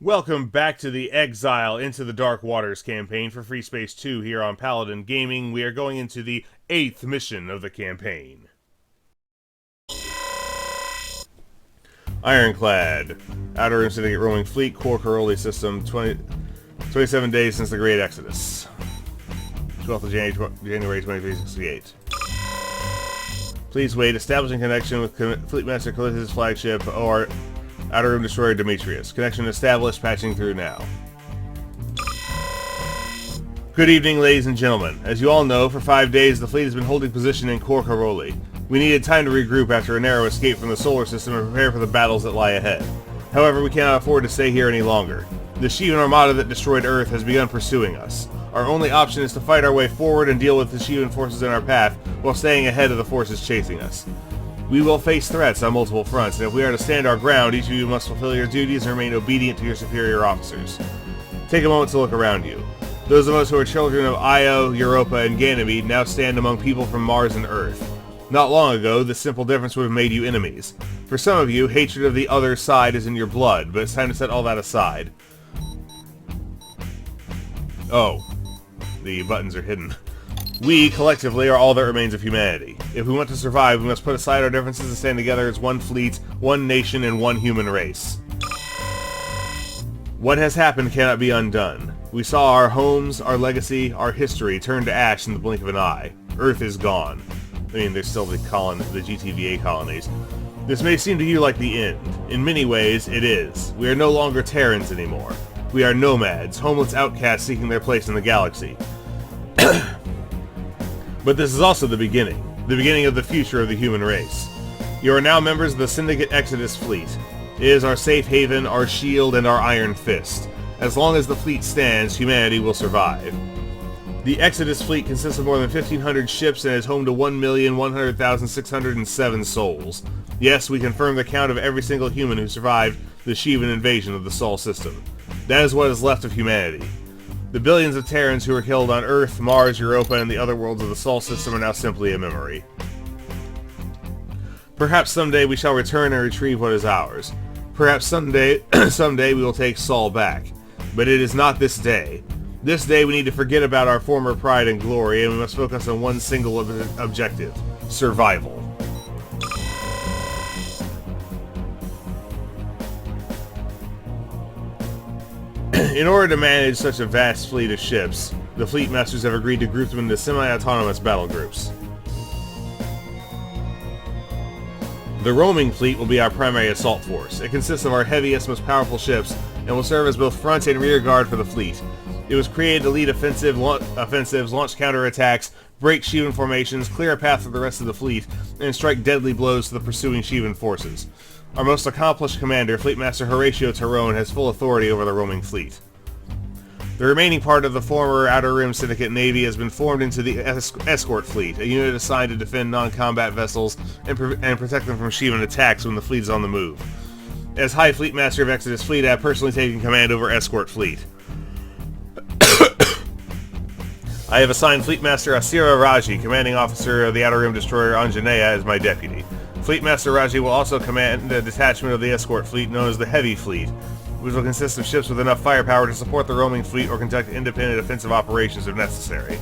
Welcome back to the Exile Into the Dark Waters campaign for Freespace 2 here on Paladin Gaming. We are going into the 8th mission of the campaign. Ironclad. Outer Rim Syndicate roaming fleet, core Caroli system, 27 days since the Great Exodus. 12th of January 2368. Please wait. Establishing connection with Fleetmaster Calith's flagship, ORD Outer Rim Destroyer Demetrius. Connection established, patching through now. Good evening, ladies and gentlemen. As you all know, for 5 days the fleet has been holding position in Core Caroli. We needed time to regroup after a narrow escape from the solar system and prepare for the battles that lie ahead. However, we cannot afford to stay here any longer. The Shivan armada that destroyed Earth has begun pursuing us. Our only option is to fight our way forward and deal with the Shivan forces in our path while staying ahead of the forces chasing us. We will face threats on multiple fronts, and if we are to stand our ground, each of you must fulfill your duties and remain obedient to your superior officers. Take a moment to look around you. Those of us who are children of Io, Europa, and Ganymede now stand among people from Mars and Earth. Not long ago, this simple difference would have made you enemies. For some of you, hatred of the other side is in your blood, but it's time to set all that aside. Oh. The buttons are hidden. We, collectively, are all that remains of humanity. If we want to survive, we must put aside our differences and stand together as one fleet, one nation, and one human race. What has happened cannot be undone. We saw our homes, our legacy, our history turn to ash in the blink of an eye. Earth is gone. I mean, there's still the GTVA colonies. This may seem to you like the end. In many ways, it is. We are no longer Terrans anymore. We are nomads, homeless outcasts seeking their place in the galaxy. But this is also the beginning of the future of the human race. You are now members of the Syndicate Exodus fleet. It is our safe haven, our shield, and our iron fist. As long as the fleet stands, humanity will survive. The Exodus fleet consists of more than 1,500 ships and is home to 1,100,607 souls. Yes, we confirm the count of every single human who survived the Shivan invasion of the Sol system. That is what is left of humanity. The billions of Terrans who were killed on Earth, Mars, Europa, and the other worlds of the Sol system are now simply a memory. Perhaps someday we shall return and retrieve what is ours. Perhaps someday we will take Sol back. But it is not this day. This day we need to forget about our former pride and glory, and we must focus on one single objective: survival. In order to manage such a vast fleet of ships, the fleet masters have agreed to group them into semi-autonomous battle groups. The roaming fleet will be our primary assault force. It consists of our heaviest, most powerful ships, and will serve as both front and rear guard for the fleet. It was created to lead offensives, launch counterattacks, break Shivan formations, clear a path for the rest of the fleet, and strike deadly blows to the pursuing Shivan forces. Our most accomplished commander, Fleetmaster Horatio Tyrone, has full authority over the roaming fleet. The remaining part of the former Outer Rim Syndicate Navy has been formed into the escort fleet, a unit assigned to defend non-combat vessels and protect them from Shivan attacks when the fleet is on the move. As High Fleet Master of Exodus Fleet, I have personally taken command over escort fleet. I have assigned Fleetmaster Asira Raji, commanding officer of the Outer Rim Destroyer Anjaneya, as my deputy. Fleetmaster Raji will also command a detachment of the escort fleet known as the Heavy Fleet, which will consist of ships with enough firepower to support the roaming fleet or conduct independent offensive operations if necessary.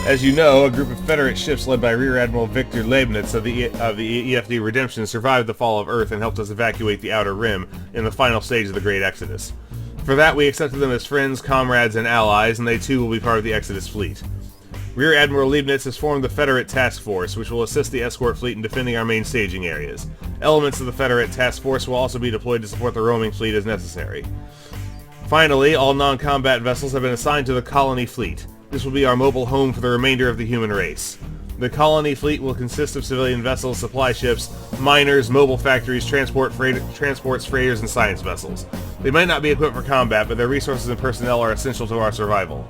As you know, a group of Federate ships led by Rear Admiral Victor Leibniz of the EFD Redemption survived the fall of Earth and helped us evacuate the Outer Rim in the final stage of the Great Exodus. For that, we accepted them as friends, comrades, and allies, and they too will be part of the Exodus fleet. Rear Admiral Leibniz has formed the Federate Task Force, which will assist the escort fleet in defending our main staging areas. Elements of the Federate Task Force will also be deployed to support the roaming fleet as necessary. Finally, all non-combat vessels have been assigned to the Colony Fleet. This will be our mobile home for the remainder of the human race. The Colony Fleet will consist of civilian vessels, supply ships, miners, mobile factories, transports, freighters, and science vessels. They might not be equipped for combat, but their resources and personnel are essential to our survival.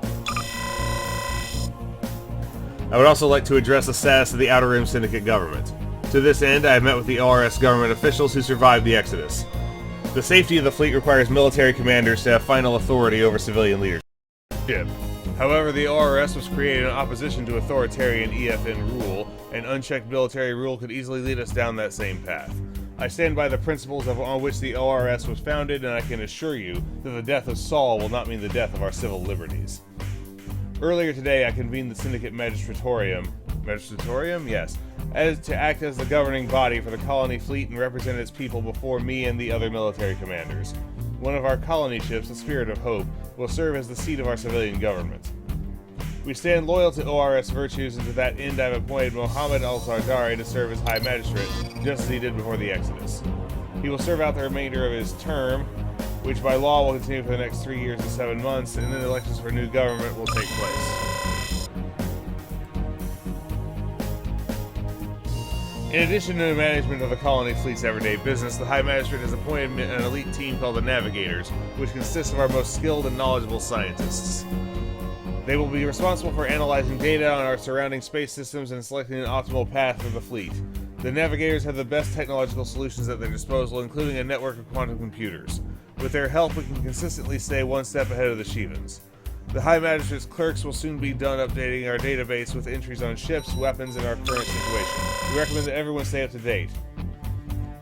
I would also like to address the status of the Outer Rim Syndicate government. To this end, I have met with the ORS government officials who survived the Exodus. The safety of the fleet requires military commanders to have final authority over civilian leadership. However, the ORS was created in opposition to authoritarian EFN rule, and unchecked military rule could easily lead us down that same path. I stand by the principles on which the ORS was founded, and I can assure you that the death of Saul will not mean the death of our civil liberties. Earlier today, I convened the Syndicate Magistratorium. Magistratorium? Yes. As to act as the governing body for the colony fleet and represent its people before me and the other military commanders. One of our colony ships, the Spirit of Hope, will serve as the seat of our civilian government. We stand loyal to ORS virtues, and to that end I've appointed Mohammed al-Zardari to serve as High Magistrate, just as he did before the Exodus. He will serve out the remainder of his term, which by law will continue for the next 3 years and 7 months, and then elections for a new government will take place. In addition to the management of the colony fleet's everyday business, the High Magistrate has appointed an elite team called the Navigators, which consists of our most skilled and knowledgeable scientists. They will be responsible for analyzing data on our surrounding space systems and selecting an optimal path for the fleet. The Navigators have the best technological solutions at their disposal, including a network of quantum computers. With their help, we can consistently stay one step ahead of the Shivans. The High Magistrate's clerks will soon be done updating our database with entries on ships, weapons, and our current situation. We recommend that everyone stay up to date.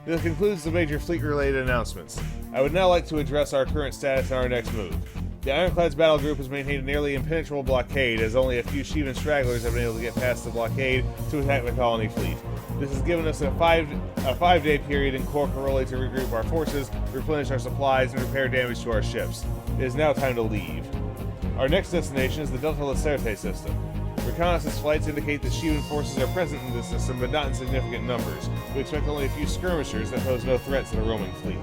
This concludes the major fleet-related announcements. I would now like to address our current status and our next move. The Ironclad's battle group has maintained a nearly impenetrable blockade, as only a few Shivan stragglers have been able to get past the blockade to attack the colony fleet. This has given us a five-day period in Corporoli to regroup our forces, replenish our supplies, and repair damage to our ships. It is now time to leave. Our next destination is the Delta Lacertae system. Reconnaissance flights indicate that Shivan forces are present in this system, but not in significant numbers. We expect only a few skirmishers that pose no threat to the roaming fleet.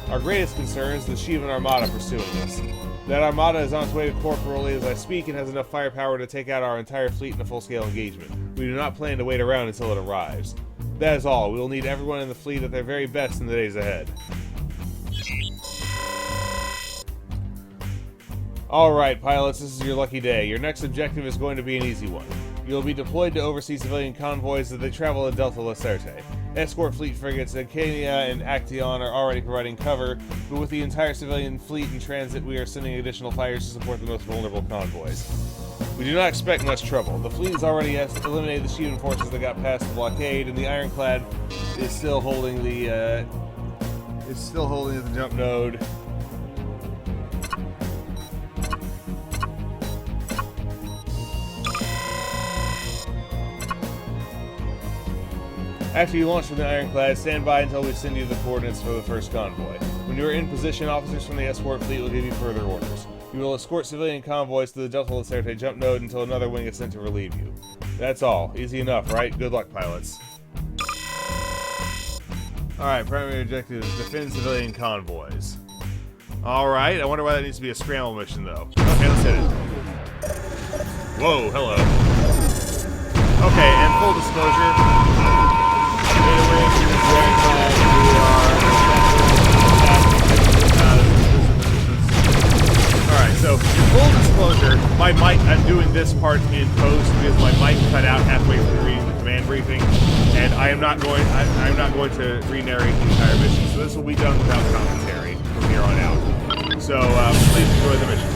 Our greatest concern is the Shivan armada pursuing us. That armada is on its way to Corporoli as I speak and has enough firepower to take out our entire fleet in a full-scale engagement. We do not plan to wait around until it arrives. That is all. We will need everyone in the fleet at their very best in the days ahead. Alright, pilots, this is your lucky day. Your next objective is going to be an easy one. You will be deployed to oversee civilian convoys as they travel to Delta Lacertae. Escort fleet frigates Acadia and Action are already providing cover, but with the entire civilian fleet in transit, we are sending additional fighters to support the most vulnerable convoys. We do not expect much trouble. The fleet has already eliminated the Shivan forces that got past the blockade, and the Ironclad is still holding the jump node. After you launch from the Ironclad, stand by until we send you the coordinates for the first convoy. When you are in position, officers from the escort fleet will give you further orders. You will escort civilian convoys to the Delta Lacertae jump node until another wing is sent to relieve you. That's all. Easy enough, right? Good luck, pilots. Alright, primary objective is defend civilian convoys. Alright, I wonder why that needs to be a scramble mission, though. Okay, let's hit it. Whoa, hello. Okay, and full disclosure... Alright, so full disclosure, my mic, I'm doing this part in post because my mic cut out halfway through reading the command briefing, and I'm not going to re-narrate the entire mission, so this will be done without commentary from here on out. So please enjoy the mission.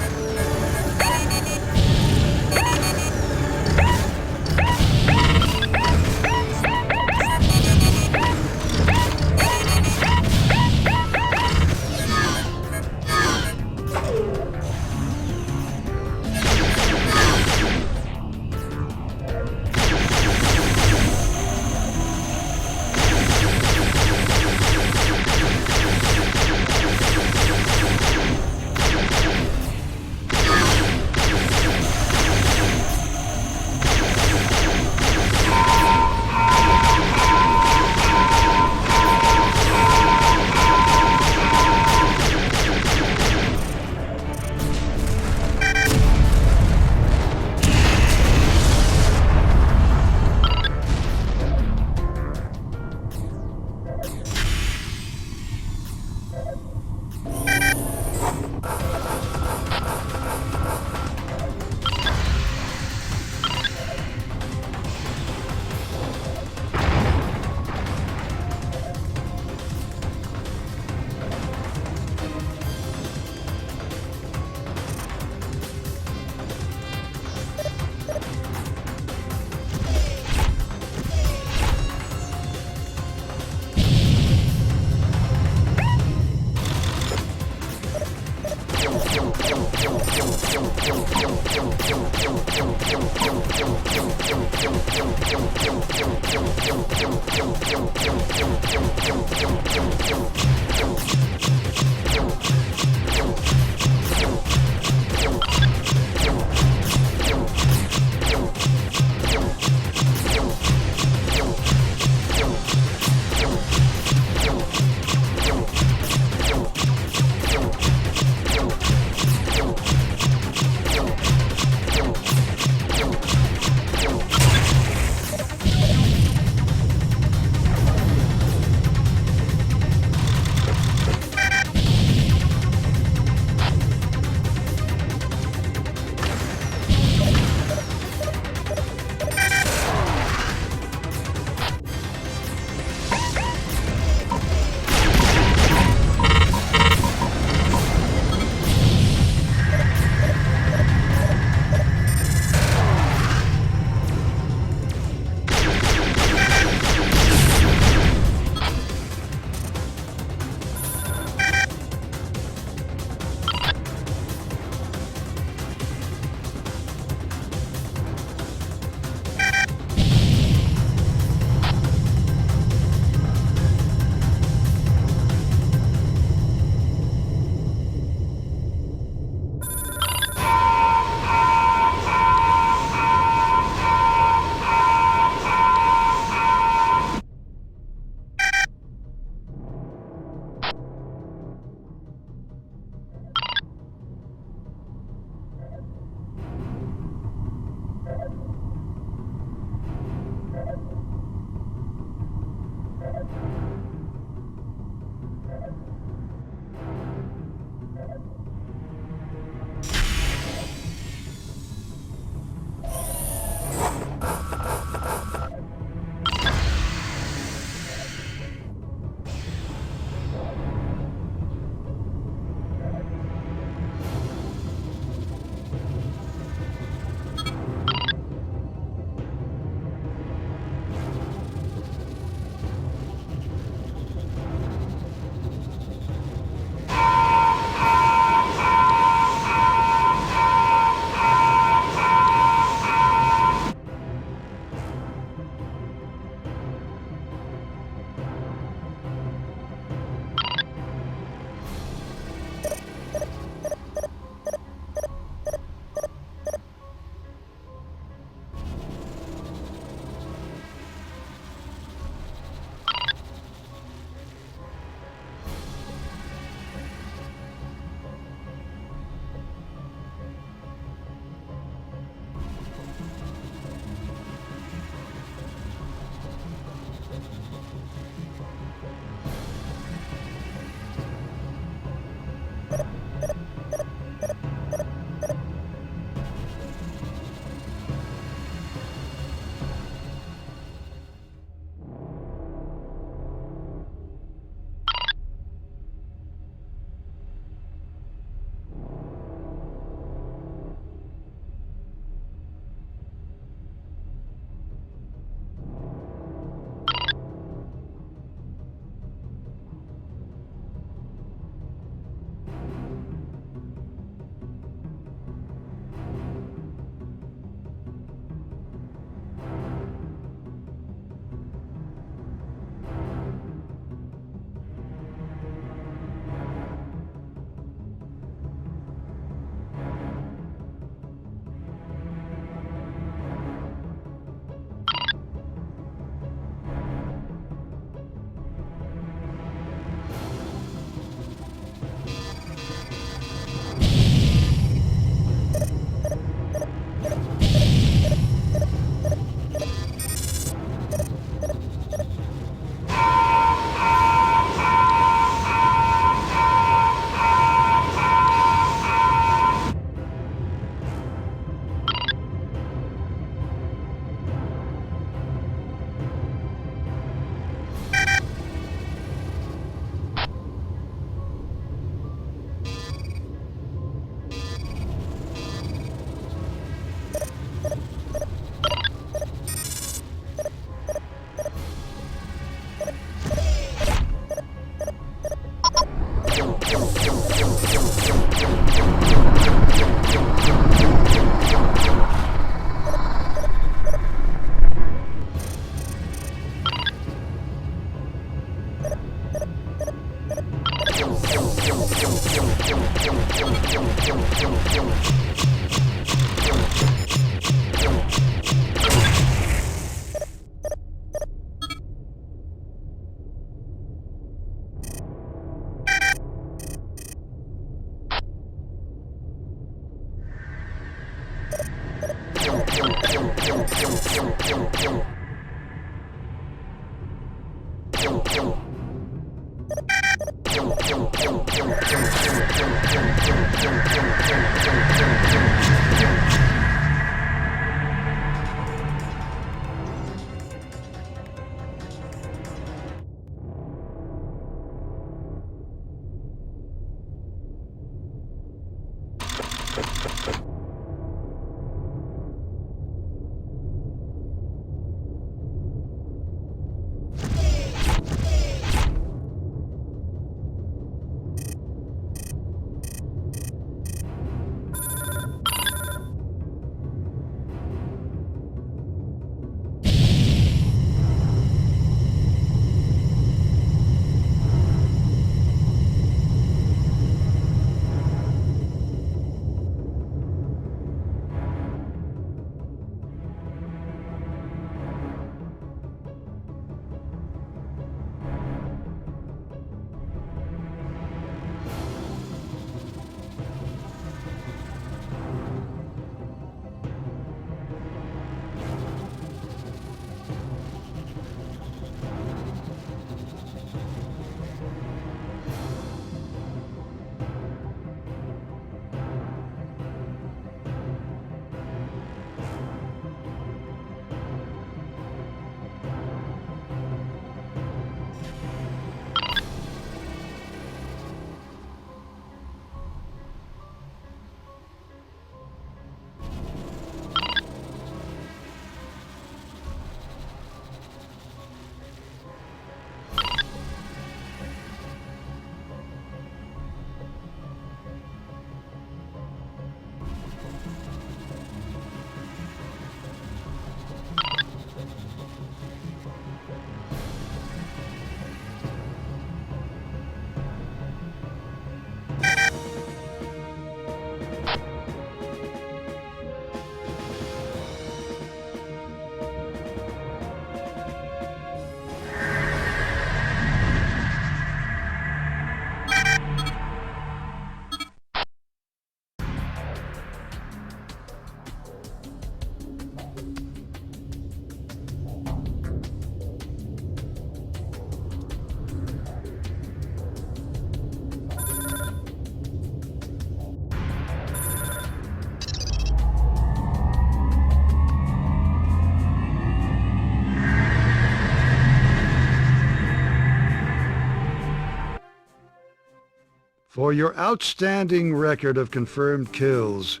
For your outstanding record of confirmed kills,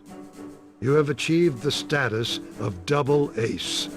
you have achieved the status of Double Ace.